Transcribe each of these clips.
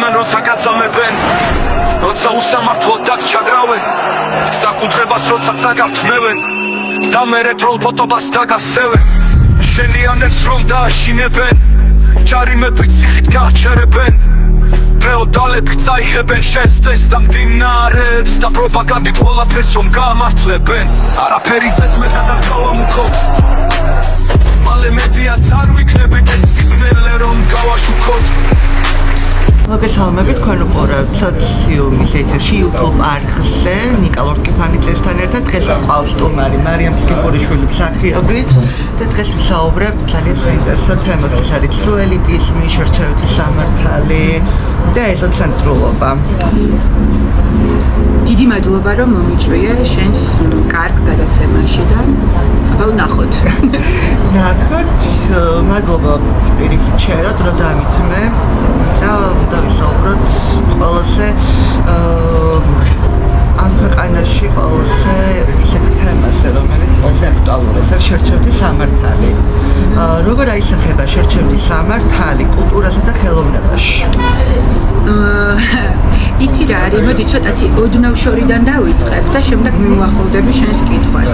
იციან როცა გაწამებენ როცა უსამართლოდ დაგჩაგრავენ საკუთრებას როცა წაგავთმევენ და მერე დროლფოტობას დაგასევენ შენიანებს რომ დააშინებენ ჯარიმები ციხით გააჩერებენ ფეოდალები წაიღებენ შენს წესს და მდინარებს და პროპაგანდით ყველაფერს რომ გაამართლებენ არაფერი ზედმეტად არ გავამუქოთ მალე მედიაც არ ვიქნებით ეს სიგნალე რომ გავაშუქოთ მოგესალმებით თქვენ უყურებთ სოციუმის ეთერში YouTube არხზე ნიკა ლორტკიფანიძესთან ერთად დღეს გვყავს სტუმარი მარიამ სკიპურიშვილი მსახიობი და დღეს ვისაუბრებთ ძალიან საინტერესო თემებზე ეს არის ცრუ ელიტიზმი, შერჩევითი სამართალი და ეზოცენტრულობა. დიდი მადლობა რომ მომიწვიე შენს კარგ გადაცემაში და აბა ვნახოთ. ნახოთ, მადლობა პირიქით შეეროთ რომ დამითმე და უნდა ვისაუბროთ ყველაზე ამ ქვეყანაში ყველაზე ისეთ თემაზე, რომელიც ყველაზე აქტუალურია, ეს არის შერჩევითი სამართალი. როგორ აისახება შერჩევითი სამართალი კულტურასა და ხელოვნებაში? იცი რა არის, მოდი ცოტათი ოდნავ შორიდან დავიწყებ და შემდეგ მივუახლოვდები შენს კითხვას.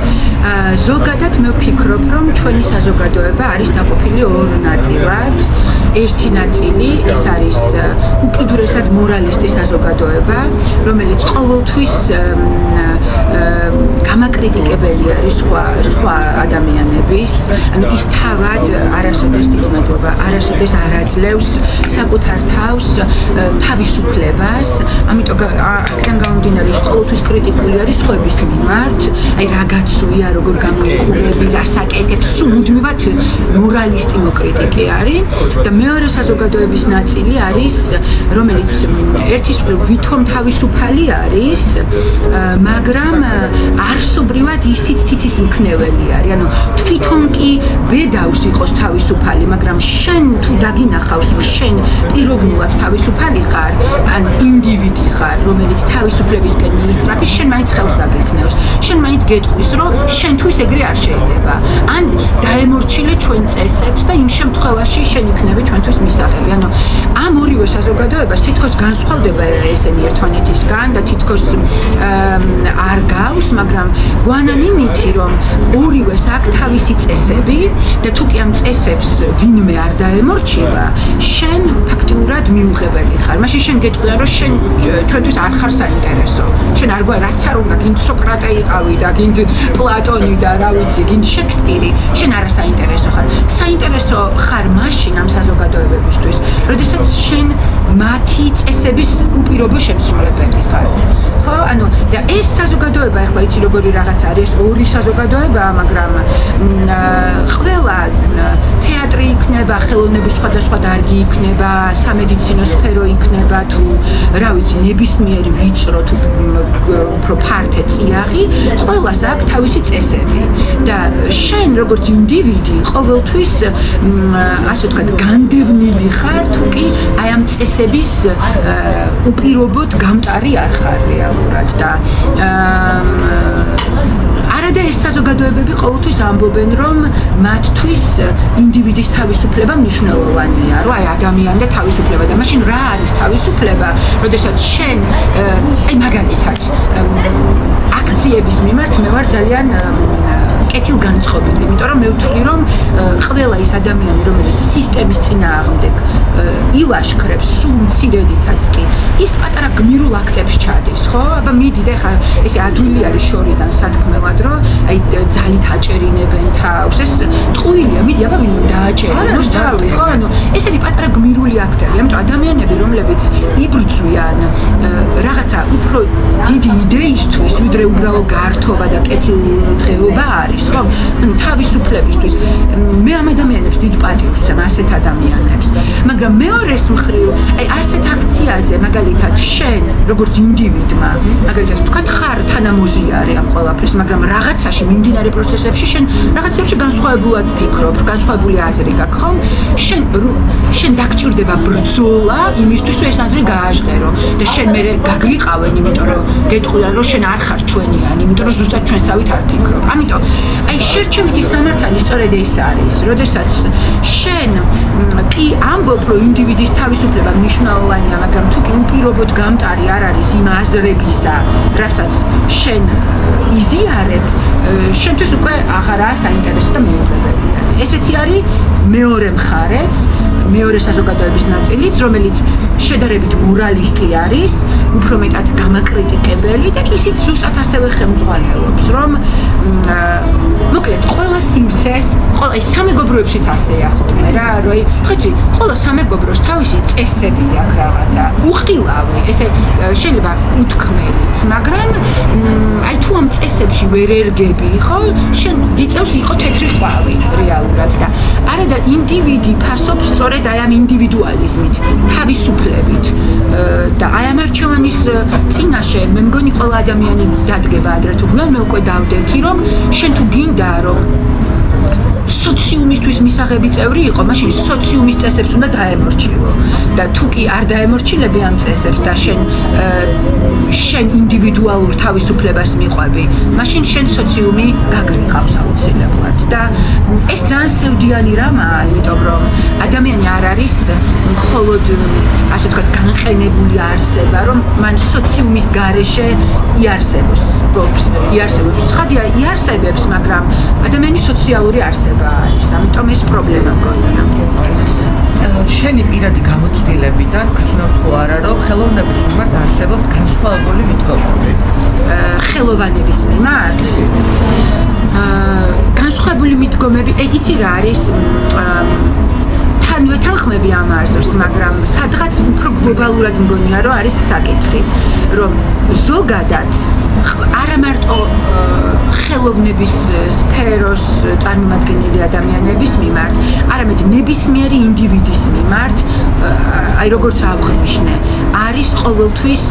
ზოგადად მე ვფიქრობ, რომ ჩვენი საზოგადოება არის დაყოფილი ორ ნაწილად. ერთი ნაწილი ეს არის უკიდურესად მორალისტი საზოგადოება, რომელიც ყოველთვის გამაკრიტიკებელი არის სხვა ადამიანების, ანუ ის თავად არასოდეს დიდმადლობა, არასოდეს არ აძლევს საკუთარ თავს თავისუფლებას, ამიტომ აქედან გამომდინარე ის ყოველთვის კრიტიკული არის სხვების მიმართ, აი რა გაცვია, როგორ გამოიყურები, რას აკეთებს, სულ მუდმივად მორალისტი მოკრიტიკე არის და მეორე საზოგადოების ნაწილი არის, რომელიც ერთის მხრივ ვითომ თავისუფალი არის, მაგრამ არსობრივად ისიც თითის მქნეველი არის. ანუ თვითონ კი ბედავს იყოს თავისუფალი, მაგრამ შენ თუ დაგინახავს, რომ შენ პიროვნულად თავისუფალი ხარ, ან ინდივიდი ხარ, რომელიც თავისუფლებისკენ მიისწრაფის, შენ მაინც ხელს დაგექნევს. შენ მაინც გეტყვის, რომ შენთვის ეგრე არ შეიძლება. ან დაემორჩილე ჩვენ წესებს და იმ შემთხვევაში შენ იქნები ჩვენთვის მისაღები. ანუ ამ ორივე საზოგადოებას თითქოს განსხვავდება ესენი ერთმანეთისგან და თითქოს არ გავს, მაგრამ გვანან იმითი, რომ ორივეს აქვს თავისი წესები და თუ კი ამ წესებს ვინმე არ დაემორჩილა, შენ ფაქტიურად მიუღებელი ხარ. მაშინ შენ გეტყვიან, რომ შენ ჩვენთვის არ ხარ საინტერესო. შენ არ გვარ რაც არ უნდა, გინდ სოკრატე იყავი და გინდ პლატონი და რა ვიცი, გინდ შექსპირი, შენ არა საინტერესო ხარ. საინტერესო ხარ მაშინ ამ საზოგადოებებისთვის, როდესაც შენ მათი წესების უპირობო შემსრულებელი ხარ. ხო, ანუ და ეს საზოგადოება ახლა იცი როგორი რაღაც არის, ორი საზოგადოებაა, მაგრამ ყველა თეატრი იქნება, ხელოვნების სხვადასხვა დარგი იქნება, სამედიცინო სფერო იქნება თუ რა ვიცი, ნებისმიერი ვიწრო თუ უფრო ფართე წიაღი, ყველას აქვს თავისი წესები და შენ როგორც ინდივიდი ყოველთვის ასე ვთქვათ, განდევნილი ხარ თუ კი აი ამ წესების უპირობოდ გამტარი არ ხარ რეალურად და არადა ეს საზოგადოებები ყოველთვის ამბობენ, რომ მათთვის ინდივიდის თავისუფლება მნიშვნელოვანია, რომ აი ადამიანთა თავისუფლება და მაშინ რა არის თავისუფლება, როდესაც შენ აი მაგალითად აქციების მიმართ მე ვარ ძალიან კეთილგანწყობილი, იმიტომ რომ მე ვთვლი, რომ ყველა ის ადამიანი, რომელიც სისტემის წინააღმდეგ ილაშქრებს, სულ მცირედითაც კი, ის პატარა გმირულ აქტებს ჩადის, ხო? აბა მიდი და ხა ესე ადვილი არის შორიდან სათქმელად, რომ აი ძალით აჭერინებენ თავს, ეს ტყუილია, მიდი აბა ვინ დააჭერინოს თავი, ხო? ანუ ეს არის პატარა გმირული აქტები, ამიტომ ადამიანები, რომლებიც იბრძვიან რაღაცა უფრო დიდი იდეისთვის, ვიდრე უბრალო გართობა და კეთილდღეობა არის, ხო? ანუ თავისუფლებისთვის მე ამ ადამიანებს დიდ პატივს ვცემ, ასეთ ადამიანებს, მაგრამ მეორეს მხრივ, აი ასეთ აქციაზე, მაგალითად, შენ როგორც ინდივიდმა, მაგალითად, თქვათ ხარ თანამოზიარე ამ ყველაფრის, მაგრამ რაღაცაში მიმდინარე პროცესებში შენ რაღაცებში განსხვავებულად ფიქრობ, განსხვავებული აზრი გაქვს, ხო? შენ დაგჭირდება ბრძოლა იმისთვის, რომ ეს აზრი გააჟღერო და შენ მე გაგლიყავენ, იმიტომ რომ გეტყვიან, რომ შენ არ ხარ ჩვენიანი, იმიტომ რომ ზუსტად ჩვენსავით არ ფიქრობ. ამიტომ აი შერჩევითი სამართალი სწორედ ეს არის, როდესაც შენ კი ამბობ, რომ ინდივიდის თავისუფლება მნიშვნელოვანია, მაგრამ თუ კი უპირობოდ გამტარი არ არის იმ აზრებისა, რასაც შენ იზიარებ, შენთვის უკვე აღარაა საინტერესო და მიუღებელი. ესეთი არის მეორე მხარეც, მეორე საზოგადოების ნაწილიც, რომელიც შედარებით მორალისტი არის, უფრო მეტად გამაკრიტიკებელი და ისიც ზუსტად ასევე ხელმძღვანელობს, რომ მოკლედ ყველა სიმცეს, ყველა სამეგობროებშიც ასეა ხოლმე რა, რომ ხეჭი, ყველა სამეგობროს თავისი წესები აქვს რაღაცა, უხილავი, ესე შეიძლება უთქმელიც, მაგრამ აი თუ ამ წესებში ვერ ერგები, ხო, შენ გიწევს იყო თეთრი ხვავი რეალურად და არა და ინდივიდი ფასობს სწორედ აი ამ ინდივიდუალიზმით, თავისუფლებით და აი ამ არჩევანის წინაშე მე მგონი ყველა ადამიანი დადგება ადრე თუ გვიან მე უკვე დავდექი რომ შენ თუ გინდა რომ სოციუმისთვის მისაღები წევრი იყო, მაშინ სოციუმის წესებს უნდა დაემორჩილო და თუ კი არ დაემორჩილები ამ წესებს და შენ ინდივიდუალურ თავისუფლებას მიყვები, მაშინ შენ სოციუმი გაგრიყავს აუცილებლად და ეს ძალიან სევდიანი რამაა, იმიტომ რომ ადამიანი არ არის მხოლოდ ასე ვთქვათ განყენებული არსება, რომ მან სოციუმის გარეშე იარსებოს, ცხადია იარსებებს, მაგრამ ადამიანი სოციალური არსება არის, ამიტომ ეს პრობლემა მგონია. შენი პირადი გამოცდილებიდან გრძნობ თუ არა, რომ ხელოვნების მიმართ არსებობს განსხვავებული მიდგომები? ხელოვანების მიმართ? განსხვავებული მიდგომები, იცი რა არის? თანვე თანხმები ამ აზრს, მაგრამ სადღაც უფრო გლობალურად მგონია, რომ არის საკითხი, რომ ზოგადად არა მარტო ხელოვნების სფეროს წარმომადგენელი ადამიანების მიმართ, არამედ ნებისმიერი ინდივიდის მიმართ, აი როგორც აღნიშნე, არის ყოველთვის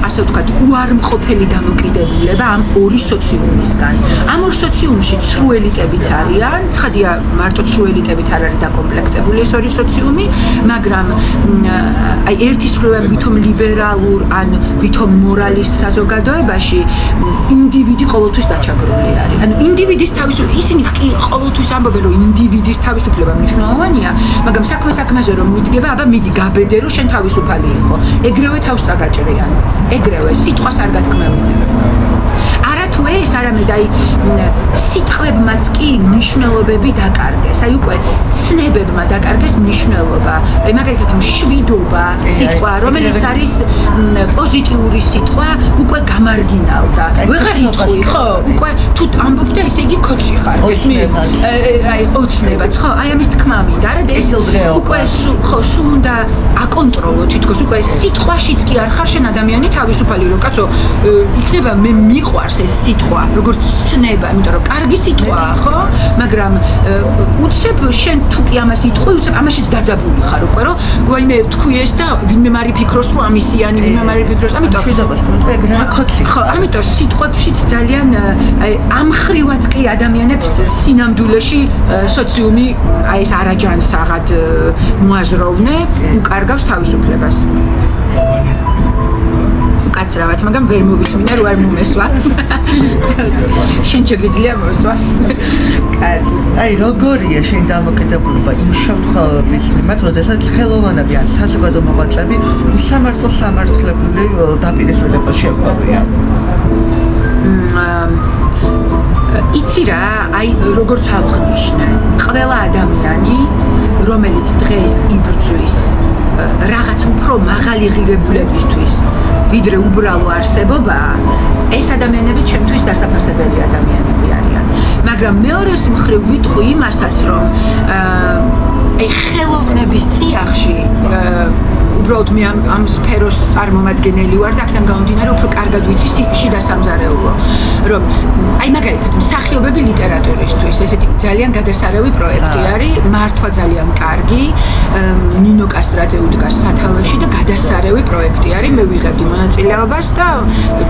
ასე ვთქვათ, უარმყოფელი დამოკიდებულება ამ ორი სოციუმისგან. ამ ორ სოციუმში ცრუ ელიტებიც არიან, ცხადია მარტო ცრუ ელიტებით არ არის დაკომპლექტებული ეს ორი სოციუმი, მაგრამ აი ერთის მხრივ ვითომ ლიბერალურ ან ვითომ მორალისტ საზოგადოებაში ინდივიდი ყოველთვის დაჩაგრული არის. ანუ ინდივიდის თავისუფლება, ისინი კი ყოველთვის ამბობენ, რომ ინდივიდის თავისუფლება მნიშვნელოვანია, მაგრამ საქმეზე რომ მიდგება, აბა მიდი გაბედე, რომ შენ თავისუფალი იყო. ეგრევე თავს წაგაჭრიან. ეგრევე სიტყვას არ გათქმევინებ. არა თუ ეს, არამედ აი სიტყვებმაც კი მნიშვნელობები დაკარგეს. აი უკვე ცნებებმა დაკარგეს მნიშვნელობა. აი მაგალითად მშვიდობა სიტყვა, რომელიც არის პოზიტიური სიტყვა, უკვე გამარგინალდა. ვეღარ იტყვი, ხო? უკვე თუ ამბობ და ესე იგი კოცი ხარ. ესმის აი ოცნებაც, ხო? აი ამის თქმა მინდა. არა და ეს უკვე ხო, სულ უნდა აკონტროლო თითქოს უკვე სიტყვაშიც კი არ ხარ შენ ადამიანი თავისუფალი, რომ კაცო, იქნება მე მიყვარს ეს სიტყვა, როგორც ცნება, იმიტომ რომ კარგი სიტყვაა, ხო? მაგრამ უცებ შენ თუ კი ამას იტყვი, უცებ ამაშიც დაძაბული ხარ უკვე, რომ ვაიმე თქვი ეს და ვინმე მარი ფიქრობს, რომ ამისიანი, ვინმე მარი ფიქრობს, ამიტომ მშვიდობას თქვი ეგრე კოცი. ხო, ამიტომ სიტყვებშიც ძალიან ამ ხრივაც კი ადამიანებს სინამდვილეში სოციუმი აი ეს არაჯანსაღად მოაზროვნე, უკარგავს თავისუფლებას. კაცრავად, მაგრამ ვერ მოვიწმინდა, რომ არ მომესვა. შენ შეგიძლია მოსვა. კარგი. აი, როგორია შენ დამოკიდებულება იმ შემთხვევების მიმართ, როდესაც ხელოვანები ან საზოგადო მოღვაწეები უსამართლო სამართლებული დაპირისპირებაში ეყვავიან? იცი რა, აი როგორც აღნიშნე, ყველა ადამიანი, რომელიც დღეს იბრძვის რაღაც უფრო მაღალი ღირებულებისთვის, ვიდრე უბრალო არსებობაა, ეს ადამიანები ჩემთვის დასაფასებელი ადამიანები არიან. მაგრამ მეორეს მხრივ ვიტყვი იმასაც, რომ აი ხელოვნების წიაღში უბრალოდ მე ამ სფეროს წარმომადგენელი ვარ და აქედან გამომდინარე უფრო კარგად ვიცი შიდა სამზარეულო, რომ აი მაგალითად მსახიობები ლიტერატურისთვის ესეთი ძალიან გადასარევი პროექტი არის, მართლა ძალიან კარგი, ნინო კასტრაძე უდგას სათავეში და გადასარევი პროექტი არის, მე ვიღებდი მონაწილეობას და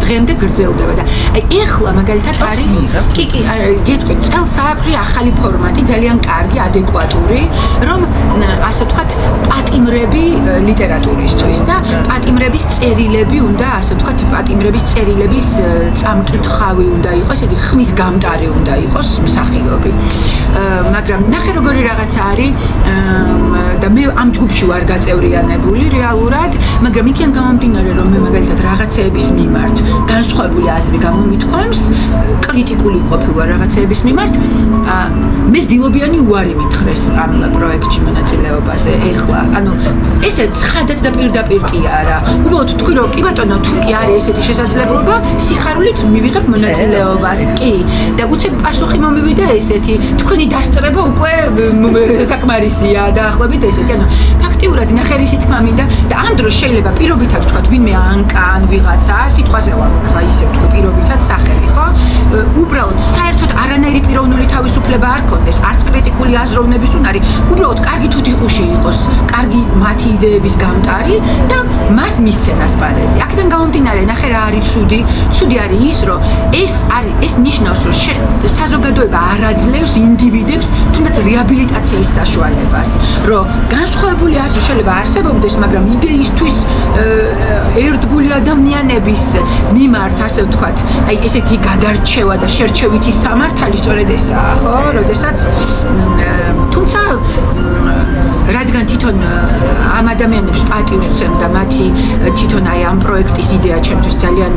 დღემდე გრძელდება და აი ეხლა მაგალითად არის კი გეტყვით წელს აქვრი ახალი ფორმატი ძალიან კარგი, ადეკვატური, რომ ასე ვთქვათ, პატიმრები ლიტერატურისთვის და პატიმრების წერილები უნდა, ასე ვთქვათ, პატიმრების წერილების წამკითხავი უნდა იყოს, ესე ხმის გამტარი უნდა იყოს მსახიობი. მაგრამ ნახე როგორი რაღაცა არის და მე ამ ჯგუფში ვარ გაწევრიანებული რეალურად, მაგრამ იქიდან გამომდინარე, რომ მე მაგალითად რაღაცეების მიმართ განსხვავებული აზრი გამომითქვამს, კრიტიკული ყოფილი ვარ რაღაცეების მიმართ, მე ძილობიანი უარი მითხრეს ამ პროექტში მონაწილეობაზე. ეხლა, ანუ ესე ცხადად და პირდაპირ კი არა. უბრალოდ თქვი რომ კი ბატონო, თუ კი არის ესეთი შესაძლებლობა, სიხარულით მივიღებ მონაწილეობას. კი. და უცებ პასუხი მომივიდა ესეთი, თქვენი დასწრება უკვე საკმარისია დაახლოებით ესეთი. ანუ ფაქტიურად ნახე რისი თქმა მინდა და ამ დროს შეიძლება პირობითად ვთქვათ, ვინმე ანკა ან ვიღაცა, სიტყვაზე ვარ, ხა ისე ვთქვი პირობითად სახელი, ხო? უბრალოდ საერთოდ არანაირი პიროვნული თავისუფლება არ ქონდეს, არც კრიტიკული აზროვნების უნარი, უბრალოდ კარგი თუთიყუში იყოს, კარგი მათი იდეების გამტარი და მას მისცენ ასპარეზი. აქედან გამომდინარე, ნახე რა არის ცუდი. ცუდი არის ის, რომ ეს ნიშნავს, რომ საზოგადოება არ აძლევს ინდივიდებს თუნდაც რეაბილიტაციის საშუალებას, რომ განსხვავებული აზრი შეიძლება არსებობდეს, მაგრამ იდეისთვის ერთგული ადამიანების მიმართ, ასე ვთქვათ, აი ესეთი გადარჩევა და შერჩევითი სამართალი სწორედ ესაა, ხო? როდესაც თუმცა რადგან თვითონ ამ ადამიანებს პატივს ვცემ და მათი თვითონ აი ამ პროექტის იდეა ჩემთვის ძალიან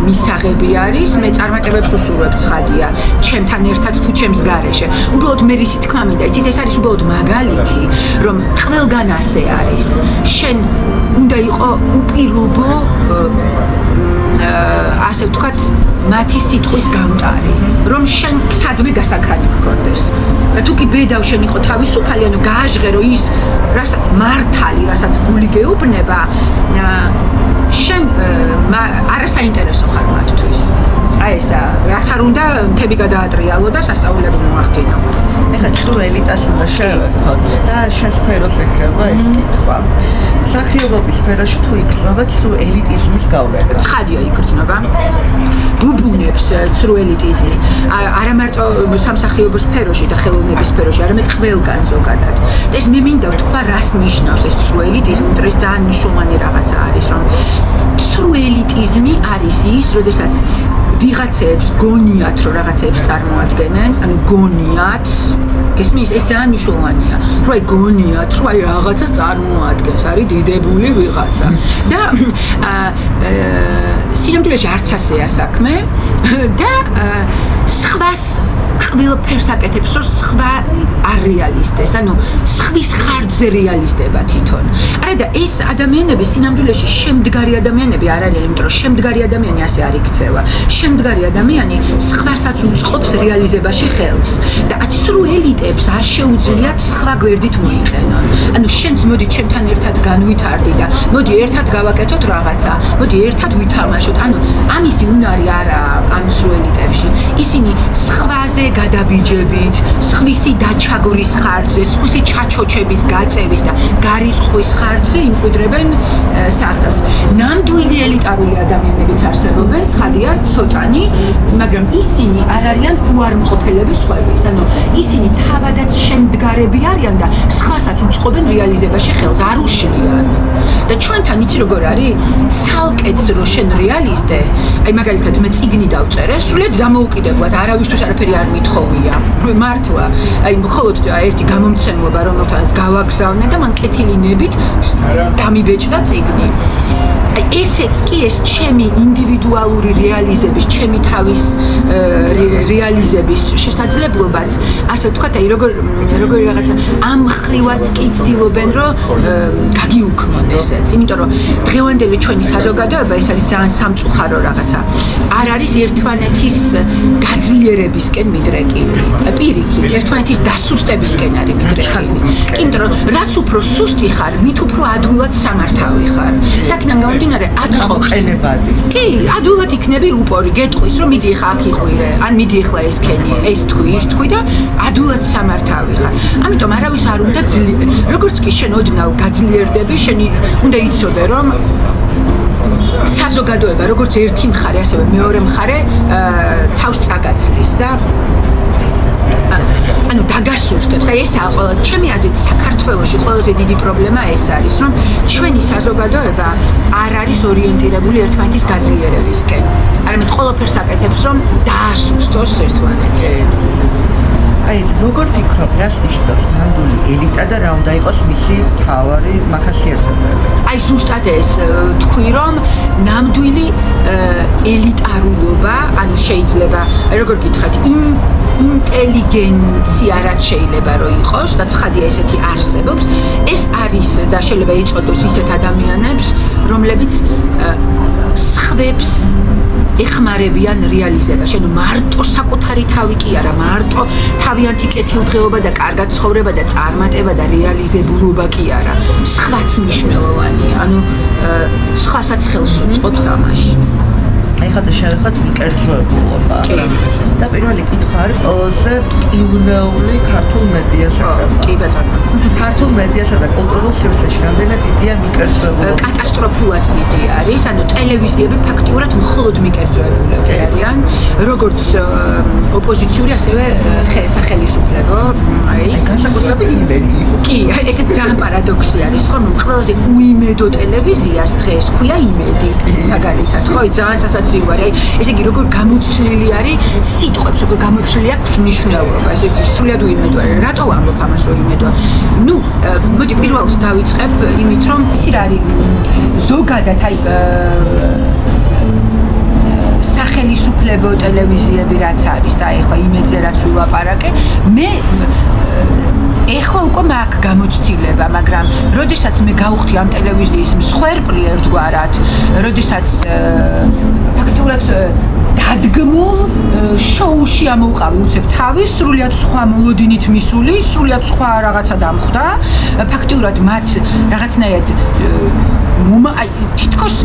მისაღები არის, მე წარმატებებს უსურვებ ცხადია, ჩემთან ერთად თუ ჩემს გარეშე. უბრალოდ მე რისი თქმა მინდა, იცით ეს არის უბრალოდ მაგალითი, რომ ყველგან ასე არის. შენ უნდა იყო უპირობო ასე ვთქვათ, მათი სიტყვის გამტარი, რომ შენ სადმე გასაქანი გქონდეს. თუ კი ბედავ შენ იყო თავისუფალი, ანუ გააჟღერო ის, რასაც მართალი, რასაც გული გეუბნება, შენ არასაინტერესო ხარ მათთვის. აი ესა, რაც არ უნდა მთები გადაატრიალო და სასწაულები მოახდინო. ეხლა თუ ელიტას უნდა შევექოთ და შენ სფეროს ეხება ეს კითხვა. მსახიობობის სფეროში თუ იგრძნობა ცრუ ელიტიზმის გავლენა? ცხადია იგრძნობა. ბუბუნებს ცრუ ელიტიზმი. არა მარტო სამსახიობო სფეროში და ხელოვნების სფეროში, არამედ ყველგან ზოგადად. და ეს მე მინდა ვთქვა, რას ნიშნავს ეს ცრუ ელიტიზმი, იმიტომ რომ ეს ძალიან მნიშვნელოვანი რაღაცა არის, რომ ცრუ ელიტიზმი არის ის, როდესაც ვიღაცებს გონიათ, რომ რაღაცებს წარმოადგენენ, ანუ გონიათ, გესმის, ეს ძალიან მნიშვნელოვანია, რომ აი გონიათ, რომ აი რაღაცას წარმოადგენს, არის დიდებული ვიღაცა. და სინამდვილეში არც ასეა საქმე და სხვას ყველაფერს აკეთებს, რომ სხვა არ რეალისტეს, ანუ სხვის ხარჯზე რეალისტება თვითონ. არა და ეს ადამიანები სინამდვილეში შემდგარი ადამიანები არ არიან, იმიტომ რომ შემდგარი ადამიანი ასე არ იქცევა. შემდგარი ადამიანი სხვასაც უწყობს რეალიზებაში ხელს და ცრუ ელიტებს არ შეუძლიათ სხვა გვერდით მოიყენონ. ანუ შენც მოდი ჩემთან ერთად განვითარდი და მოდი ერთად გავაკეთოთ რაღაცა, მოდი ერთად ვითამაშოთ. ანუ ამისი უნარი არა ამ ცრუ ელიტებში. ისინი სხვაზე გადაბიჯებით, სხვისი დაჩაგვრის ხარჯზე, სხვისი ჩაჩოჩების გაწევის და გარიცხვის ხარჯზე იმკვიდრებენ სახელს. ნამდვილი ელიტარული ადამიანებიც არსებობენ, ცხადია, ცოტანი, მაგრამ ისინი არ არიან უარმყოფელების სხვების. ანუ ისინი თავადაც შემდგარები არიან და სხვასაც უწყობენ რეალიზებაში ხელს, არ უშლიან. და ჩვენთან იცი როგორ არის? ცალკეც რო შენ რეალისტე, აი მაგალითად მე წიგნი დავწერე, სრულიად დამოუკიდებლად, არავისთვის არაფერი არ მithოვია. მართლა, აი მხოლოდ ერთი გამომცემლობა, რომელთანაც გავაგზავნე და მან კეთილი ნებით დამიბეჭდა წიგნი. აი ესეც კი ეს ჩემი ინდივიდუალური რეალიზების, ჩემი თავის რეალიზების შესაძლებლობაც, ასე ვთქვათ, აი როგორი რაღაცა ამ ხრივაც კი ცდილობენ, რომ გაგიუქმონ ესეც, იმიტომ რომ დღევანდელი ჩვენი საზოგადოება ეს არის ძალიან სამწუხარო რაღაცა. არ არის ერთმანეთის გაძლიერებისკენ მიდრეკილი. პირიქით, ერთმანეთის დასუსტებისკენ არის მიდრეკილი. იმიტომ რომ რაც უფრო სუსტი ხარ, მით უფრო ადვილად სამართავი ხარ. და აქედან გამომდინარე გამოყენებადი. კი, ადვილად იქნები რუპორი, გეტყვის, რომ მიდი ხა აქ იყვირე, ან მიდი ხლა ეს ქენი, ეს თქვი, ის თქვი და ადვილად სამართავი ხარ. ამიტომ არავის არ უნდა როგორც კი შენ ოდნავ გაძლიერდები, შენი უნდა იცოდე, რომ საზოგადოება როგორც ერთი მხარე, ასევე მეორე მხარე თავს წაგაცლის და ანუ დაგასუსტებს. აი ესაა ყველა ჩემი აზრით საქართველოს საქართველოში ყველაზე დიდი პრობლემა ეს არის, რომ ჩვენი საზოგადოება არ არის ორიენტირებული ერთმანეთის გაძლიერებისკენ. არამედ ყველაფერს აკეთებს, რომ დაასუსტოს ერთმანეთი. აი, როგორ ფიქრობ, რას ნიშნავს ნამდვილი ელიტა და რა უნდა იყოს მისი მთავარი მახასიათებელი? აი, ზუსტად ეს თქვი, რომ ნამდვილი ელიტარულობა, ან შეიძლება, როგორ გითხრათ, ინტელიგენცია რაც შეიძლება რომ იყოს და ცხადია ესეთი არსებობს, ეს არის და შეიძლება იწოდოს ისეთ ადამიანებს, რომლებიც სხვებს ეხმარებიან რეალიზებას. ანუ მარტო საკუთარი თავი კი არა, მარტო თავიანთი კეთილდღეობა და კარგად ცხოვრება და წარმატება და რეალიზებულობა კი არა. სხვაც მნიშვნელოვანია. ანუ სხვასაც ხელს უწყობს ამაში. აი ხოდა შევეხოთ მიკერძოებულობა. და პირველი კითხვა არის ყველაზე პივნეული ქართულ მედიასთან. კი ბატონო. ქართულ მედიასა და კულტურულ სივრცეში რამდენად დიდია მიკერძოებულობა? კატასტროფულად დიდი არის. ანუ ტელევიზიები ფაქტიურად მხოლოდ მიკერძოებულები არიან, როგორც ოპოზიციური, ასევე სახელმწიფო. აი ეს განსაკუთრებით იმედი. კი, ესეც ძალიან პარადოქსი არის, ხო, რომ ყველაზე უიმედო ტელევიზიას დღეს ქვია იმედი. მაგალითად, ხო, ძალიან სასაცილო არის. ესე იგი, როგორ გამოცლილი არის სიტყვებს, როგორ გამოცლილი აქვს მნიშვნელობა. ესე იგი, სრულად უიმედო არის. რატო ვამბობ ამას, რომ უიმედოა? ნუ, მოდი პირველად დავიწყებ იმით, რომ იცი რა არის ზოგადად აი სახელმწიფო ტელევიზიები რაც არის და ეხლა იმედზე რაც ვილაპარაკე, მე ეხლა უკვე მაქვს გამოცდილება, მაგრამ როდესაც მე გავხდი ამ ტელევიზიის მსხვერპლი ერთგვარად, როდესაც ფაქტიურად დადგმულ შოუში ამოვყავი უცებ თავის, სრულიად სხვა მოლოდინით მისული, სრულიად სხვა რაღაცა დამხვდა. ფაქტიურად მათ რაღაცნაირად თითქოს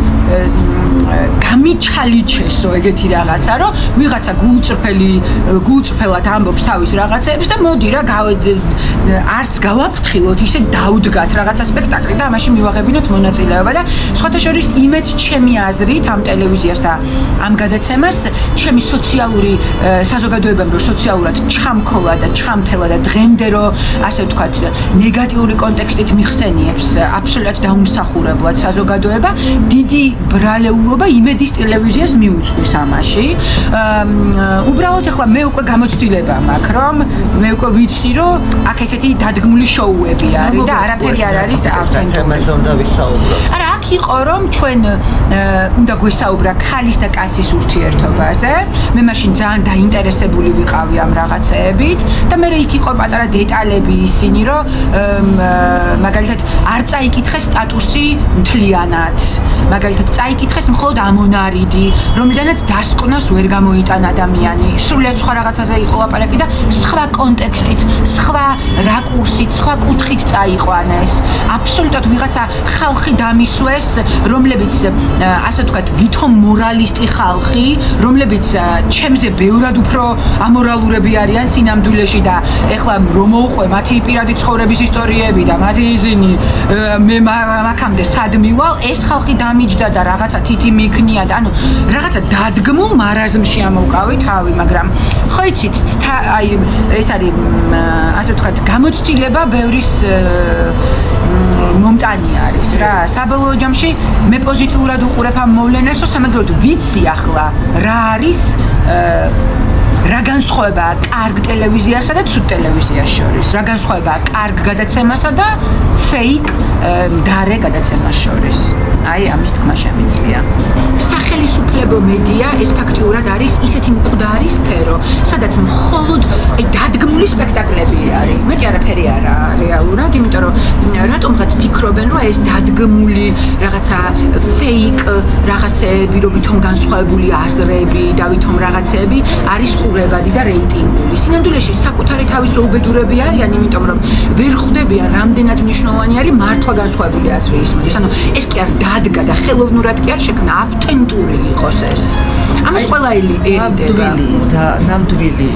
გამიჩალიჩესო ეგეთი რაღაცა, რომ ვიღაცა გულწრფელად ამბობს თავის რაღაცეებს და მოდი რა არც გავაფრთხილოთ, ისე დაუდგათ რაღაცა სპექტაკლი და ამაში მივაღებინოთ მონაწილეობა და სხვათა შორის იმედს ჩემი აზრით ამ ტელევიზიას და ამ გადაცემას ჩემი სოციალური საზოგადოებამ რო სოციალურად ჩამქოლა და ჩამთელა და დღემდე რო ასე ვთქვათ ნეგატიური კონტექსტით მიხსენიებს აბსოლუტურად დაუმსახურებლად საზოგადოება, დიდი ბრალეულობა იმედის ტელევიზიას მიუძღვის ამაში. უბრალოდ ახლა მე უკვე გამოცდილება მაქვს, რომ მე უკვე ვიცი, რომ აქ ესეთი დადგმული შოუები არის და არაფერი არ არის ავთენტური. არა, აქ იყო, რომ ჩვენ უნდა გვესაუბრა ქალის და კაცის ურთიერთობაზე. მე მაშინ ძალიან დაინტერესებული ვიყავი ამ რაღაცეებით და მე იქ იყო პატარა დეტალები ისინი, რომ მაგალითად არ წაიკითხეს სტატუსი მთლიანად. მაგალითად წაიკითხეს მხოლოდ ამონარიდი, რომლიდანაც დასკვნას ვერ გამოიტანა ადამიანი. სრულიად სხვა რაღაცაზე იყო ლაპარაკი და სხვა კონტექსტით, სხვა რაკურსით, სხვა კუთხით წაიყვანეს. აბსოლუტურად ვიღაცა ხალხი დამისვეს, რომლებიც ასე ვთქვათ, ვითომ მორალისტი ხალხი, რომლებიც ჩემზე ბევრად უფრო ამორალურები არიან სინამდვილეში და ეხლა რომ მოუყვე მათი პირადი ცხოვრების ისტორიები და მათი ისინი მე მაქამდე სად მივალ, ეს ხალხი დამიჯდა და რაღაცა თითი მიქნია და ანუ რაღაცა დადგმულ მარაზმში ამოვყავი თავი, მაგრამ ხო იცით, აი ეს არის ასე ვთქვათ, გამოცდილება ბევრის მომტანი არის რა. საბოლოო ჯამში მე პოზიტიურად უყურებ ამ მოვლენას, სამაგროდ ვიცი ახლა რა არის რა განსხვავებაა კარგ ტელევიზიასა და ცუდ ტელევიზიას შორის? რა განსხვავებაა კარგ გადაცემასა და ფეიქ მდარე გადაცემას შორის? აი, ამის თქმა შემიძლია. სახელმწიფო მედია ეს ფაქტიურად არის ისეთი მკვდარი სფერო, სადაც მხოლოდ აი დადგმული სპექტაკლები არის. მეტი არაფერი არა რეალურად, იმიტომ რომ რატომღაც ფიქრობენ, რომ ეს დადგმული რაღაცა ფეიქ რაღაცეები, რომ ვითომ განსხვავებული აზრები და ვითომ რაღაცეები არის ყურებადი და რეიტინგული. სინამდვილეში საკუთარი თავის უბედურები არიან, იმიტომ რომ ვერ ხვდებიან რამდენად მნიშვნელოვანი არის მართლა განსხვავებული აზრი ისმის. ანუ ეს კი არ დადგა და ხელოვნურად კი არ შექმნა, ავთენტური იყოს ეს. ამას ყველა ელიტება. ნამდვილი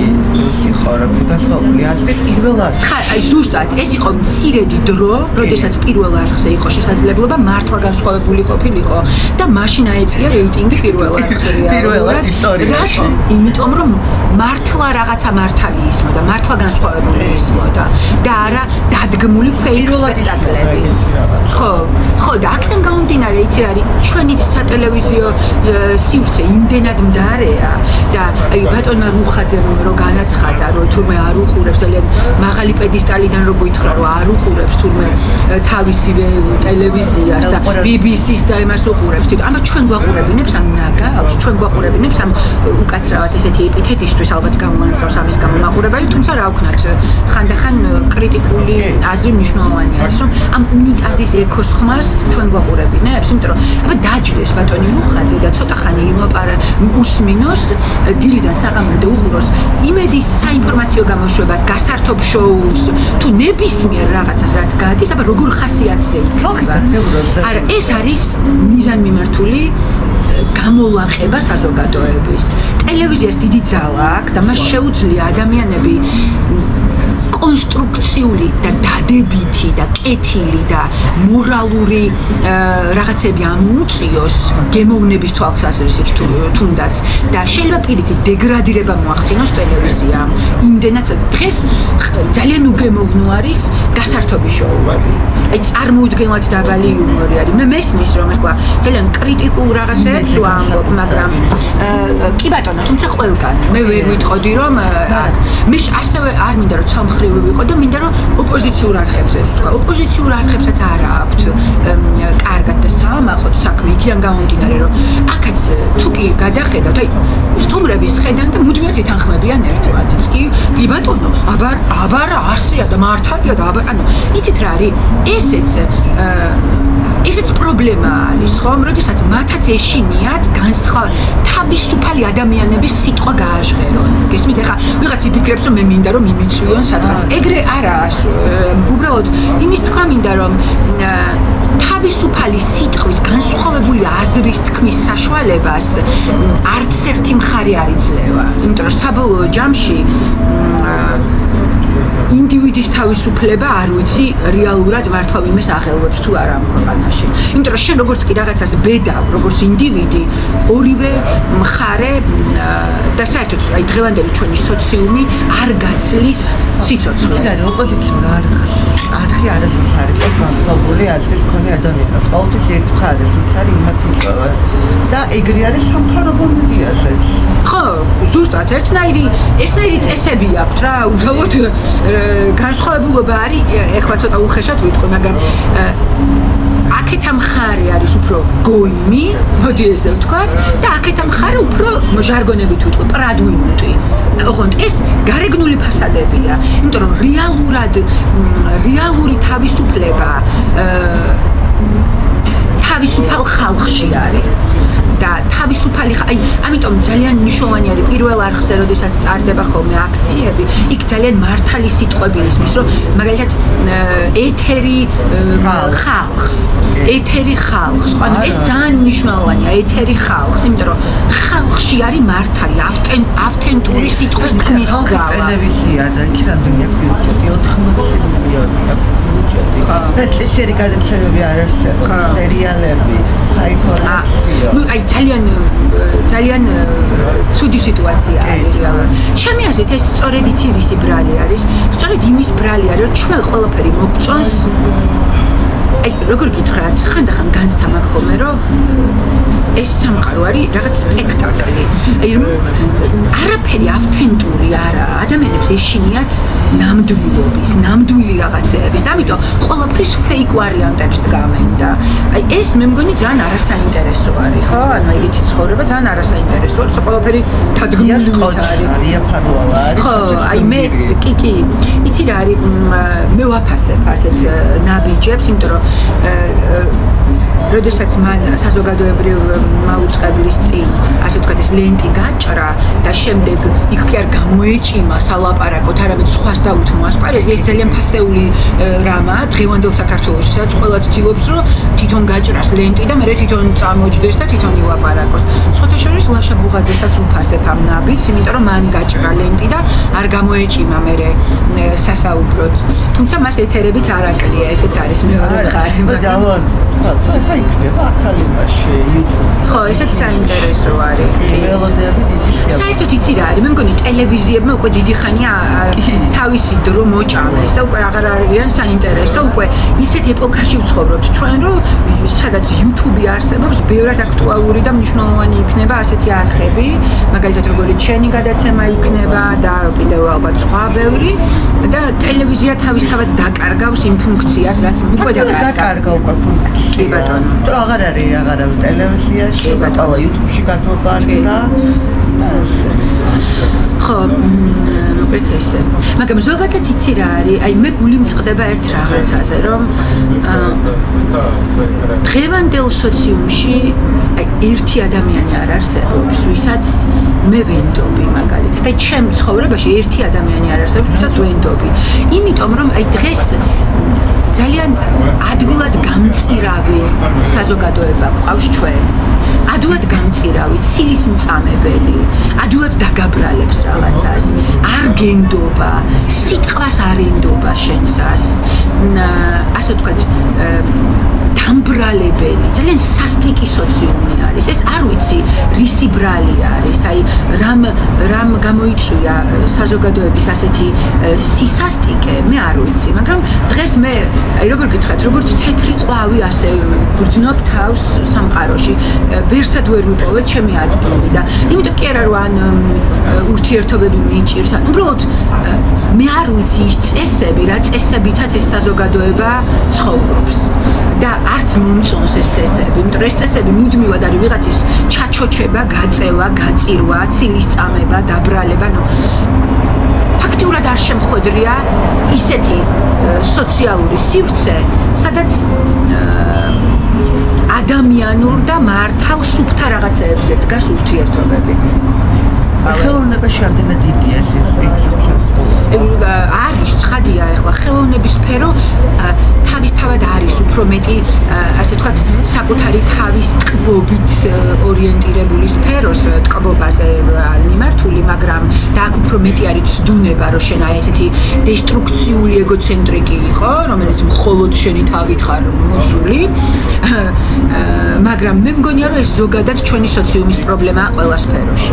სიხარა განსხვავებული აზრი პირველ არხში. აი ზუსტად ეს იყო მცირედი დრო, როდესაც პირველ არხზე იყო შესაძლებლობა მართლა განსხვავებული ყოფილიყო და მაშინ აეწია რეიტინგი პირველ არხზე რეალურად. პირველად ისტორიაში. რატომ? იმიტომ რომ მართლა რაღაცა მართალი ისმოდა, მართლა განსხვავებული ისმოდა და არა დადგმული ფეიქ სპექტაკლები. ხო, და აქედან გამომდინარე, იცი რა არის, ჩვენი სატელევიზიო სივრცე იმდენად მდარეა და აი ბატონმა რუხაძემ რო განაცხადა, რომ თურმე არ უყურებს ძალიან მაღალი პედესტალიდან რო გითხრა, რომ არ უყურებს თურმე თავისივე ტელევიზიას და BBC-ს და იმას უყურებს. ამათ ჩვენ გვაყურებინებს ამ ნაგავს, ჩვენ გვაყურებინებს ამ უკაცრავად ესეთი ეპითეტისთვის ალბათ გამოვანწყავს ამის გამო მაყურებელი, თუმცა რა ვქნათ, ხანდახან კრიტიკული აზრი მნიშვნელოვანი არის, რომ ამ უნიტაზის ექოს ხმას ჩვენ გვაყურებინებს, იმიტომ რომ აბა დაჯდეს ბატონი რუხაძე და ცოტა ხანი უსმინოს დილიდან საღამომდე უყუროს იმედის საინფორმაციო გამოშვებას, გასართობ შოუს, თუ ნებისმიერ რაღაცას რაც გადის, აბა როგორ ხასიათზე იქნება. არა, ეს არის მიზანმიმართული გამოვაყება საზოგადოების. ტელევიზიას დიდი ძალა აქვს და მას შეუძლია ადამიანები კონსტრუქციული და დადებითი და კეთილი და მორალური რაღაცები ამოუწიოს გემოვნების თვალსაზრისით თუნდაც და შეიძლება პირიქით დეგრადირება მოახდინოს ტელევიზიამ. იმდენად დღეს ძალიან უგემოვნო არის გასართობი შოუები. აი წარმოუდგენლად დაბალი იუმორი არის. მე მესმის რომ ახლა ძალიან კრიტიკულ რაღაცებს ვამბობ, მაგრამ კი ბატონო, თუმცა ყველგან მე ვერ ვიტყოდი რომ მე ასევე არ მინდა რომ ცალმხრივი ვიყო და მინდა რომ ოპოზიციურ არხებზეც ვთქვა. ოპოზიციურ არხებსაც არ აქვთ კარგად და საამაყოდ საქმე იქიდან გამომდინარე რომ აქაც თუ კი გადახედავთ, აი სტუმრების ხედან და მუდმივად ეთანხმებიან ერთმანეთს. კი ბატონო, აბა ასია და მართალია და აბა ანუ იცით რა არის? ესეც პრობლემა არის, ხომ? როდესაც მათაც ეშინიათ თავისუფალი ადამიანების სიტყვა გააჟღერონ. გესმით, ეხლა ვიღაც იფიქრებს, რომ მე მინდა რომ იმიწვიონ სადღაც. ეგრე არაა. უბრალოდ იმის თქვა მინდა, რომ თავისუფალი სიტყვის განსხვავებული აზრის თქმის საშუალებას არც ერთი მხარე არ იძლევა. იმიტომ რომ საბოლოო ჯამში ინდივიდის თავისუფლება არ ვიცი რეალურად მართლა ვინმეს აღელვებს თუ არა ამ ქვეყანაში. იმიტომ რომ შენ როგორც კი რაღაცას ბედავ, როგორც ინდივიდი, ორივე მხარე და საერთოდ აი დღევანდელი ჩვენი სოციუმი არ გაცლის სიცოცხლეს. ეს ოპოზიციურ არხი არასდროს არის განსხვავებული აზრის მქონე ადამიანები. ყოველთვის ერთ მხარეს უცხარი იმათი და ეგრე არის სამთავრობო მედიაზეც. ხო, ზუსტად ერთნაირი წესები აქვს რა, უბრალოდ განსხვავებულობა არის, ეხლა ცოტა უხეშად ვიტყვი, მაგრამ აქეთა მხარე არის უფრო გოიმი, მოდი ესე ვთქვათ, და აქეთა მხარე უფრო ჟარგონებით ვიტყვი, პრადვიმუტი. ოღონდ ეს გარეგნული ფასადებია, იმიტომ რომ რეალური თავისუფლება თავისუფალ ხალხში არის. და თავისუფალი ამიტომ ძალიან მნიშვნელოვანი არის პირველ არხზე, როდესაც სტარდება ხოლმე აქციები, იქ ძალიან მართალი სიტყვები ისმის, რომ მაგალითად ეთერი ხალხს, ანუ ეს ძალიან მნიშვნელოვანია, ეთერი ხალხს, იმიტომ რომ ხალხში არის მართალი, ავთენტური სიტყვის თქმის ძალა. ტელევიზია და ის რამდენი აქვს ბიუჯეტი, 80 მილიონი აქვს ბიუჯეტი. და წესიერი გადაცემები არ არსებობს, სერიალები, საინფორმაციო. ნუ აი ძალიან ცუდი სიტუაცია არის. ჩემი აზრით ეს სწორედ იცი რისი ბრალი არის? სწორედ იმის ბრალი არის, რომ ჩვენ ყველაფერი მოგწონს. აი როგორ გითხრათ, ხანდახან განცდა მაქვს ხოლმე, რომ ეს სამყარო არის რაღაც სპექტაკლი. აი არაფერი ავთენტური არაა. ადამიანებს ეშინიათ ნამდვილი რაღაცეების და ამიტომ ყველაფრის ფეიქ ვარიანტებს დგამენ და აი ეს მე მგონი ძალიან არასაინტერესო არის, ხო? ანუ ეგეთი ცხოვრება ძალიან არასაინტერესო არის, ყველაფერი დადგმული არის. იაფარვალა არის. ხო, აი მეც კი. იცი რა არის? მე ვაფასებ ასეთ ნაბიჯებს, იმიტომ რომ როდესაც მან საზოგადოებრივ მაუწყებლის წინ, ასე ვთქვათ, ეს ლენტი გაჭრა და შემდეგ იქ კი არ გამოეჭიმა სალაპარაკოთ, არამედ სხვას დაუთმო ასპარეზი, ეს ძალიან ფასეული რამაა დღევანდელ საქართველოში, სადაც ყველა ცდილობს, რომ თვითონ გაჭრას ლენტი და მერე თვითონ წამოჯდეს და თვითონ ილაპარაკოს. სხვათა შორის ლაშა ბუღაძესაც ვფასებ ამ ნაბიჯს, იმიტომ რომ მან გაჭრა ლენტი და არ გამოეჭიმა მერე სასაუბროდ. თუმცა მას ეთერებიც არ აკლია, ესეც არის მეორე მხარე. ხა იქნება ახალი მასში YouTube. ხო, ესეც საინტერესო არის. ველოდები დიდი სიამოვნებაა. საერთოდ იცი რა არის, მე მგონი ტელევიზიებმა უკვე დიდი ხანია თავისი დრო მოჭამეს და უკვე აღარ არიან საინტერესო, უკვე ისეთ ეპოქაში ვცხოვრობთ ჩვენ, რომ სადაც YouTube არსებობს, ბევრად აქტუალური და მნიშვნელოვანი იქნება ასეთი არხები, მაგალითად როგორც შენი გადაცემა იქნება და კიდევ ალბათ სხვა ბევრი და ტელევიზია თავისთავად დაკარგავს იმ ფუნქციას, რაც უკვე დაკარგა უკვე ფუნქცია. კი ბატონო. თუ აღარ არის ტელევიზიაში, ბატონო YouTube-ში გადმობარდა. ხო, მოკლედ ესე. მაგრამ ზოგადად იცი რა არის, აი მე გული მწყდება ერთ რაღაცაზე, რომ დღევანდელ სოციუმში აი ერთი ადამიანი არ არსებობს, ვისაც მე ვენდობი მაგალითად. აი ჩემ ცხოვრებაში ერთი ადამიანი არ არსებობს, ვისაც ვენდობი. იმიტომ რომ აი დღეს ძალიან ადვილად გამწირავი საზოგადოება გვყავს ჩვენ. ადვილად გამწირავი, ცილის მწამებელი, ადვილად დაგაბრალებს რაღაცას, არ გენდობა, სიტყვას არ ენდობა შენსას, ასე ვთქვათ, დამბრალებელი, ძალიან სასტიკი სოციუმი არის. ეს არ ვიცი, რისი ბრალი არის, აი რამ გამოიწვია საზოგადოების ასეთი სისასტიკე, მე არ ვიცი, მაგრამ დღეს მე, აი როგორ გითხრათ, როგორც თეთრი ყვავი ასე გრძნობ თავს სამყაროში. ვერსად ვერ ვიპოვე ჩემი ადგილი და იმიტომ კი არა რომ ან ურთიერთობები მიჭირს, ან უბრალოდ მე არ ვიცი ის წესები, რა წესებითაც ეს საზოგადოება ცხოვრობს. და არც მომწონს ეს წესები, იმიტომ რომ ეს წესები მუდმივად არის ვიღაცის ჩაჩოჩება, გაწევა, გაწირვა, ცილის წამება, დაბრალება, ფაქტიურად არ შემხვედრია ისეთი სოციალური სივრცე, სადაც ადამიანურ და მართალ სუფთა რაღაცეებზე დგას ურთიერთობები. ხელოვნებაში ამდენად დიდია ეს ექსპერტიზა. არის ცხადია ახლა ხელოვნების სფერო თავისთავად არის უფრო მეტი ასე ვთქვათ საკუთარი თავის ტკბობით ორიენტირებული სფეროს ტკბობაზე მიმართული, მაგრამ და აქ უფრო მეტი არის ცდუნება, რომ შენ აი ესეთი დესტრუქციული ეგოცენტრიკი იყო, რომელიც მხოლოდ შენი თავით ხარ მოსული. მაგრამ მე მგონია რომ ეს ზოგადად ჩვენი სოციუმის პრობლემაა ყველა სფეროში.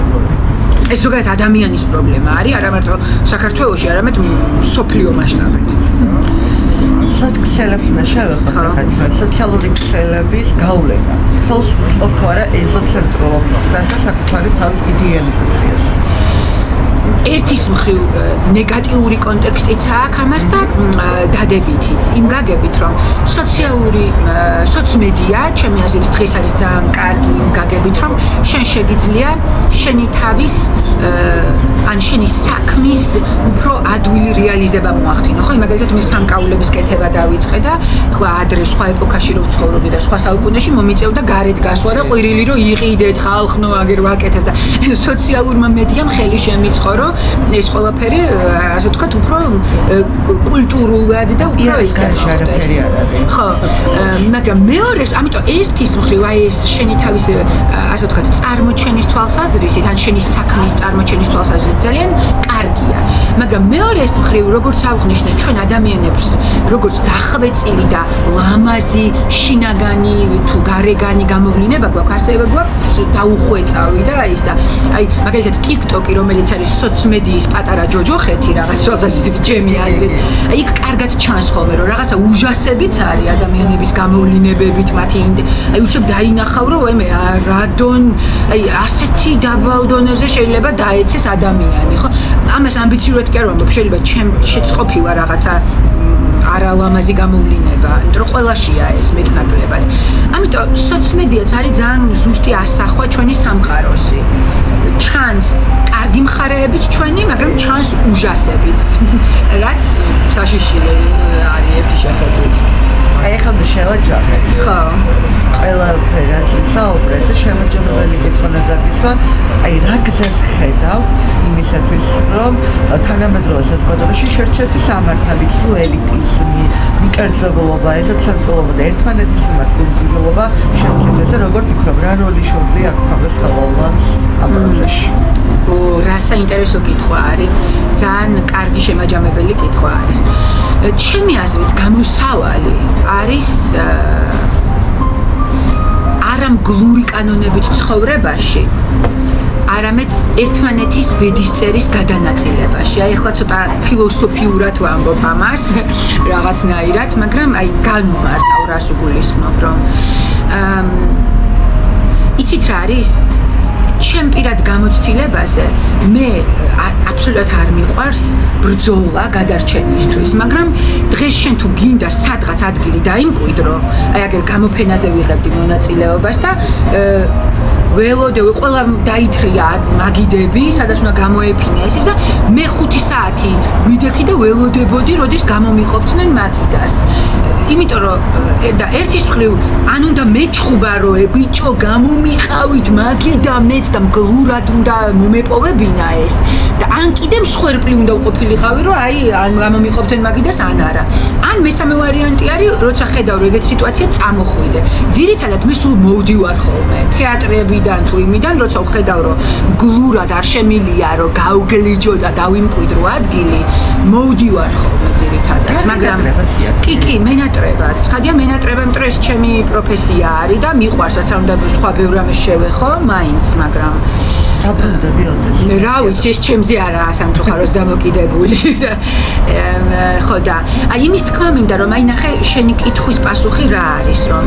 ეს ზოგადად ადამიანის პრობლემა არის, არა მარტო საქართველოში, არამედ მსოფლიო მასშტაბით. სოციალურ შევეხოთ ახლა ჩვენ სოციალური ქსელების გავლენა. ხელს უწყობს თუ არა ეზოცენტრულობის და საკუთარი თავის იდეალიზაციას. ერთის მხრივ ნეგატიური კონტექსტიც აქვს ამას და დადებითიც. იმ გაგებით, რომ სოციმედია, ჩემი აზრით დღეს არის ძალიან კარგი იმ გაგებით, რომ შენ შეგიძლია შენი თავის ან შენი საქმის უფრო ადვილი რეალიზება მოახდინო. ხო, მაგალითად მე სამკაულების კეთება დავიწყე და ახლა ადრე სხვა ეპოქაში რო ვცხოვრობდი და სხვა საუკუნეში მომიწევდა გარეთ გასვლა და ყვირილი რო იყიდეთ, ხალხნო აგერ ვაკეთებ და სოციალურმა მედიამ ხელი შემიწყო, რომ ეს ყველაფერი ასე ვთქვათ უფრო კულტურულად და უფრო ისარაფერი არ არის. ხო, მაგრამ მეორეს, ამიტომ ერთის მხრივ აი ეს შენი თავის ასე ვთქვათ წარმოჩენის თვალსაზრისით, ან შენი საქმის წარმოჩენის თვალსაზრისით ძალიან კარგია. მაგრამ მეორეს მხრივ, როგორც აღვნიშნე, ჩვენ ადამიანებს როგორც დახვეწილი და ლამაზი, შინაგანი თუ გარეგანი გამოვლინება გვაქვს, ასევე გვაქვს დაუხვეწავი და ის და აი მაგალითად TikTok-ი, რომელიც არის სოციმედიის პატარა ჯოჯოხეთი რაღაც თვალსაზრისით ისეთი ჩემი აზრით. აი იქ კარგად ჩანს ხოლმე, რომ რაღაცა ужасებიც არის ადამიანების გამოვლინებებით, მათი აი უშებ დაინახავ, რომ მე რადონ აი ასეთი დაბალ დონეზე შეიძლება დაეცეს ადამიანი, ხო? ამას ამბიციურად კი არ ვამბობ, შეიძლება ჩემშიც ყოფილა რაღაცა არალამაზი გამოვლინება, იმიტომ რომ ყველაშია ეს მეტნაკლებად. ამიტომ სოციმედიაც არის ძალიან ზუსტი ასახვა ჩვენი სამყაროსი. ჩანს კარგი მხარეებიც ჩვენი, მაგრამ ჩანს ужасებიც, რაც საშიში არის ერთი შეხედვით. აი ახლა მე შევაჯამე. ხო. ყველაფერი რაც საუბრეთ და შემაჯამებელი კითხვა დაგისვა, აი რა გზას ხედავთ იმისათვის, რომ თანამედროვე საზოგადოებაში შერჩეთი სამართალი, ელიტიზმი, მიკერძებულობა, ეზოცენტრულობა და ერთმანეთის მიმართ გულგრილობა შემიძლია და როგორ ფიქრობ, რა როლი შეუძლია აქ ფაგას ხელოვნებას ამ პროცესში? რა საინტერესო კითხვა არის, ძალიან კარგი შემაჯამებელი კითხვა არის. ჩემი აზრით, გამოსავალი არის არა მგლური კანონებით ცხოვრებაში, არამედ ერთმანეთის ბედისწერის გადანაწილებაში. აი ახლა ცოტა ფილოსოფიურად ვამბობ ამას, რაღაცნაირად, მაგრამ აი განვმარტავ რას უგულისხმობ, რომ იცით რა არის? ჩემ პირად გამოცდილებაზე მე აბსოლუტურად არ მიყვარს ბრძოლა გადარჩენისთვის, მაგრამ დღეს შენ თუ გინდა სადღაც ადგილი დაიმკვიდრო, აი აგერ გამოფენაზე ვიღებდი მონაწილეობას და ველოდები, ყველა დაითრია მაგიდები, სადაც უნდა გამოეფინა ეს და მე 5 საათი ვიდექი და ველოდებოდი, როდის გამომიყოფდნენ მაგიდას. იმიტომ რომ და ერთის მხრივ ან უნდა მეჩხუბარო, ბიჭო, გამომიყავით მაგიდა მეც და მგლურად უნდა მომეპოვებინა ეს და ან კიდე მსხვერპლი უნდა უყოფილიყავი, რომ აი ან გამომიყოფდნენ მაგიდას ან არა. ან მესამე ვარიანტი არის, როცა ხედავ რომ ეგეთი სიტუაცია წამოხვიდე. ძირითადად მე სულ მოვდივარ ხოლმე თეატრებიდან თუ იმიდან, როცა ვხედავ რომ გლურად არ შემილია, რომ გავგლიჯო და დავიმკვიდრო ადგილი, მოვდივარ ხოლმე ძირითადად, მაგრამ კი, მენატრებად. ხადია მენატრება, იმიტომ რომ ეს ჩემი პროფესია არის და მიყვარს, რაც არ უნდა სხვა ბევრ რამეს შევეხო, მაინც, მაგრამ დაბრუნდები ოდეს. რა ვიცი, ეს ჩემზე არაა სამწუხაროდ დამოკიდებული. ხო და აი იმის თქმა მინდა, რომ აი ნახე შენი კითხვის პასუხი რა არის, რომ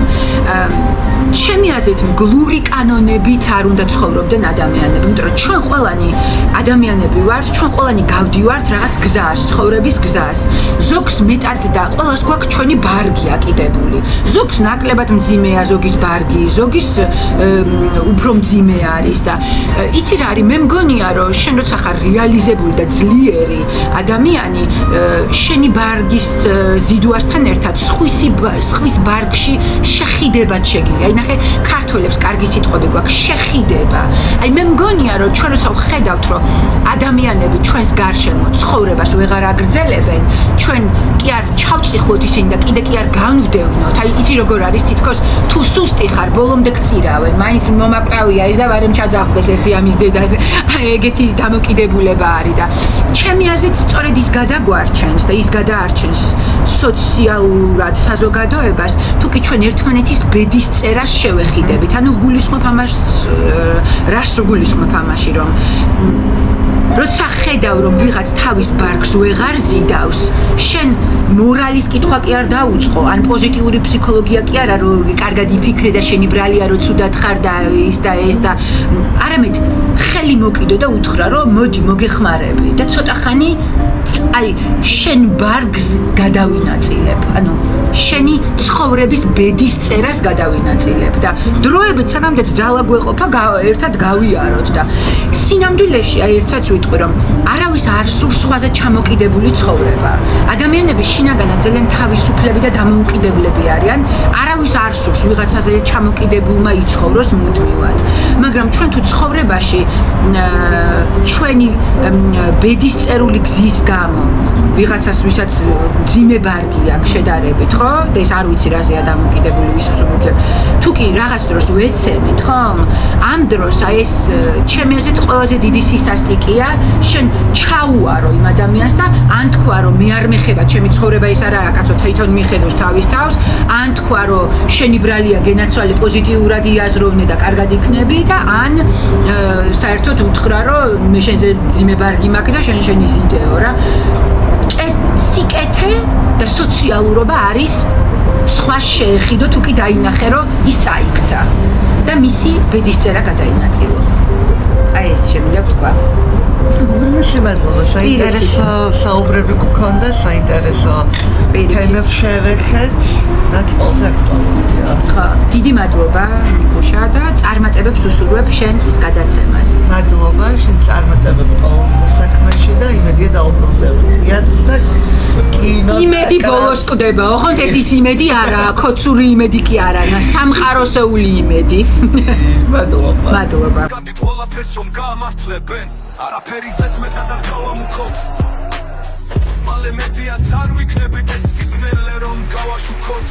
ჩემი აზრით მგლური კანონებით არ უნდა ცხოვრობდნენ ადამიანები, იმიტომ რომ ჩვენ ყველანი ადამიანები ვართ, ჩვენ ყველანი გავდივართ რაღაც გზას, ცხოვრების გზას. ზოგს მეტად და ყველას გვაქვს ჩვენი ბარგი აკიდებული. ზოგს ნაკლებად მძიმეა ზოგის ბარგი, ზოგის უფრო მძიმე არის და იცი რა არის, მე მგონია რომ შენ როცა ხარ რეალიზებული და ძლიერი ადამიანი, შენი ბარგის ზიდუასთან ერთად სხვის ბარგში შეხიდებად შეგიძლია. აი ნახე, ქართველებს კარგი სიტყვები გვაქვს, შეხიდება. აი მე მგონია რომ ჩვენ როცა ვხედავთ რომ ადამიანები ჩვენს გარშემო ცხოვრებას ვეღარ აგრძელებენ, ჩვენ კი არ ჩავწიხოთ ისინი და კიდე კი არ განვდევნოთ. აი იცი როგორ არის, თითქოს თუ სუსტი ხარ, ბოლომდე გწირავენ, მაინც მომაკრავია ის და ვარემ ჩაძახდეს ერთი ამის დედაზე. აი ეგეთი დამოკიდებულება არის და ჩემი აზრით სწორედ ის გადაგვარჩენს და ის გადაარჩენს სოციალურად საზოგადოებას, თუ კი ჩვენ ერთმანეთის ბედის წერას შევეხიდებით. ანუ ვგულისხმობ ამას, რას ვგულისხმობ ამაში, რომ როცა ხედავ რომ ვიღაც თავის ბარგს ვეღარ ზიდავს, შენ მორალის კითხვა კი არ დაუწყო, ან პოზიტიური ფსიქოლოგია კი არა, რომ კარგად იფიქრე და შენი ბრალია რომ ცუდად ხარ და ის და ეს და არამედ ხელი მოკიდო და უთხრა რომ მოდი მოგეხმარები და ცოტა ხანი აი შენ ბარგს გადავინაწილებ, ანუ შენი ცხოვრების ბედის წერას გადავინაწილებ და დროებით სანამდე ძალა გვეყოფა ერთად გავიაროთ და სინამდვილეში აი ერთსაც ვიტყვი რომ არავის არ სურს სხვაზე ჩამოკიდებული ცხოვრება. ადამიანები შინაგანად ძალიან თავისუფლები და დამოუკიდებლები არიან, არავის არ სურს ვიღაცაზე ჩამოკიდებულმა იცხოვროს მუდმივად. მაგრამ ჩვენ თუ ცხოვრებაში ჩვენი ბედის წერული გზის გამო ვიღაცას ვისაც მძიმე ბარგი აქვს შედარებით, ხო? და ეს არ ვიცი რაზეა დამოკიდებული ვის მსუბუქია. თუ კი რაღაც დროს ვეცემით, ხო? ამ დროს აი ეს ჩემი აზრით ყველაზე დიდი სისასტიკეა, შენ ჩაუარო იმ ადამიანს და ან თქვა რომ მე არ მეხება ჩემი ცხოვრება ეს არაა, კაცო, თვითონ მიხედავს თავის თავს, ან თქვა რომ შენი ბრალია გენაცვალე პოზიტიურად იაზროვნე და კარგად იქნები და ან საერთოდ უთხრა რომ მე შენზე მძიმე ბარგი მაქვს და შენ იზიდეო რა. სიკეთე და სოციალურობა არის სხვა შეეხიდო თუ კი დაინახე რომ ის წაიქცა და მისი ბედისწერა გადაინაწილო. აი ეს შემიძლია ვთქვა. მადლობა, საინტერესო საუბრები გქონდა, საინტერესო თემებს შევეხეთ და ყველაზე აქტუალურია. ხო, დიდი მადლობა მიკუშა და წარმატებებს უსურვებ შენს გადაცემას. მადლობა, შენ წარმატებებს ყოველ საქმეში და იმედია დაუბრუნდებით და კინო იმედი ბოლოს კვდება, ოღონდ ეს ის იმედი არაა, ქოცური იმედი კი არა, სამყაროსეული იმედი. მადლობა. მადლობა. ყველაფერს რომ გაამართლებენ, არაფერი ზედმეტად არ გავამუქოთ. მალე მედიაც არ ვიქნებით ეს სიგნალე რომ გავაშუქოთ.